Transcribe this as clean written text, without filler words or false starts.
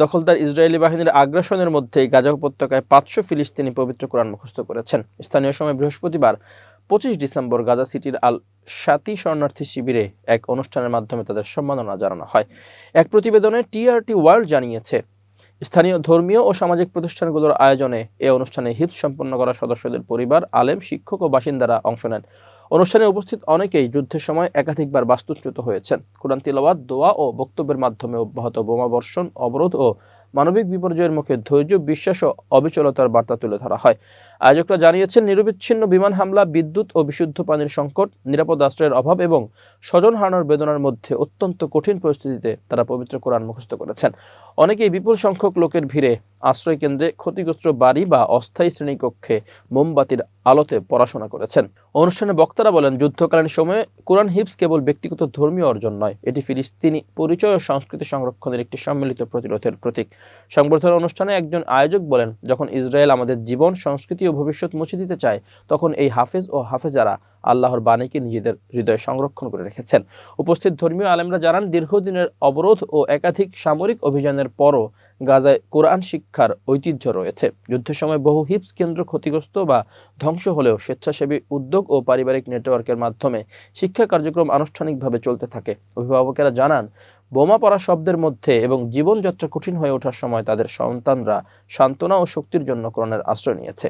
দখলদার ইসরায়েলি বাহিনীর আগ্রাসনের মধ্যেই গাজা উপত্যকায় 500 ফিলিস্তিনি পবিত্র কোরআন মুখস্থ করেছেন। স্থানীয় সময় বৃহস্পতিবার 25 ডিসেম্বর গাজা সিটির আল শাতি শরণার্থী শিবিরে এক অনুষ্ঠানের মাধ্যমে তাদের সম্মাননা জানানো হয়। এক প্রতিবেদনে টিআরটি ওয়ার্ল্ড জানিয়েছে, স্থানীয় ধর্মীয় ও সামাজিক প্রতিষ্ঠানগুলোর আয়োজনে এ অনুষ্ঠানে হিফজ সম্পন্ন করা সদস্যদের পরিবার, আলেম, শিক্ষক ও বাসিন্দারা অংশ নেন। অনুষ্ঠানে উপস্থিত অনেকেই যুদ্ধের সময় একাধিকবার বাস্তুচ্যুত হয়েছেন। কুরআন তিলাওয়াত, দোয়া ও বক্তব্যের মাধ্যমে অব্যাহত বোমাবর্ষণ, অবরোধ ও মানবিক বিপর্যয়ের মুখে ধৈর্য, বিশ্বাস ও অবিচলতার বার্তা তুলে ধরা হয়। আয়োজকরা জানিয়েছেন, নিরবিচ্ছিন্ন বিমান হামলা, বিদ্যুৎ ও বিশুদ্ধ পানির সংকট, নিরাপদ আশ্রয়ের অভাব এবং স্বজন হারানোর বেদনার মধ্যে অত্যন্ত কঠিন পরিস্থিতিতে তারা পবিত্র কোরআন মুখস্থ করেছেন। অনেকেই বিপুল সংখ্যক লোকের ভিড়ে আশ্রয় কেন্দ্রে, ক্ষতিগ্রস্ত বাড়ি বা অস্থায়ী শ্রেণীকক্ষে মোমবাতির আলোতে পড়াশোনা করেছেন। অনুষ্ঠানে বক্তারা বলেন, যুদ্ধকালীন সময়ে কোরআন হিফজ কেবল ব্যক্তিগত ধর্মীয় অর্জন নয়, এটি ফিলিস্তিনি পরিচয় ও সংস্কৃতি সংরক্ষণের একটি সম্মিলিত প্রতিরোধের প্রতীক। সংবর্ধনা অনুষ্ঠানে একজন আয়োজক বলেন, যখন ইসরায়েল আমাদের জীবন, সংস্কৃতি ও ভবিষ্যৎ মুছে দিতে চায়, তখন এই হাফেজ ও হাফেজারা আল্লাহর বাণীকে নিজেদের হৃদয়ে সংরক্ষণ করে রেখেছেন। উপস্থিত ধর্মীয় আলেমরা জানান, দীর্ঘদিনের অবরোধ ও একাধিক সামরিক অভিযানের পরও গাজায় কোরআন শিক্ষার ঐতিহ্য রয়েছে। যুদ্ধের সময় বহু হিফজ কেন্দ্র ক্ষতিগ্রস্ত বা ধ্বংস হলেও স্বেচ্ছাসেবী উদ্যোগ ও পারিবারিক নেটওয়ার্কের মাধ্যমে শিক্ষা কার্যক্রম আনুষ্ঠানিকভাবে চলতে থাকে। অভিভাবকেরা জানান, বোমা পড়া শব্দের মধ্যে এবং জীবনযাত্রা কঠিন হয়ে ওঠার সময় তাদের সন্তানরা সান্ত্বনা ও শক্তির জন্য কোরআনের আশ্রয় নিয়েছে।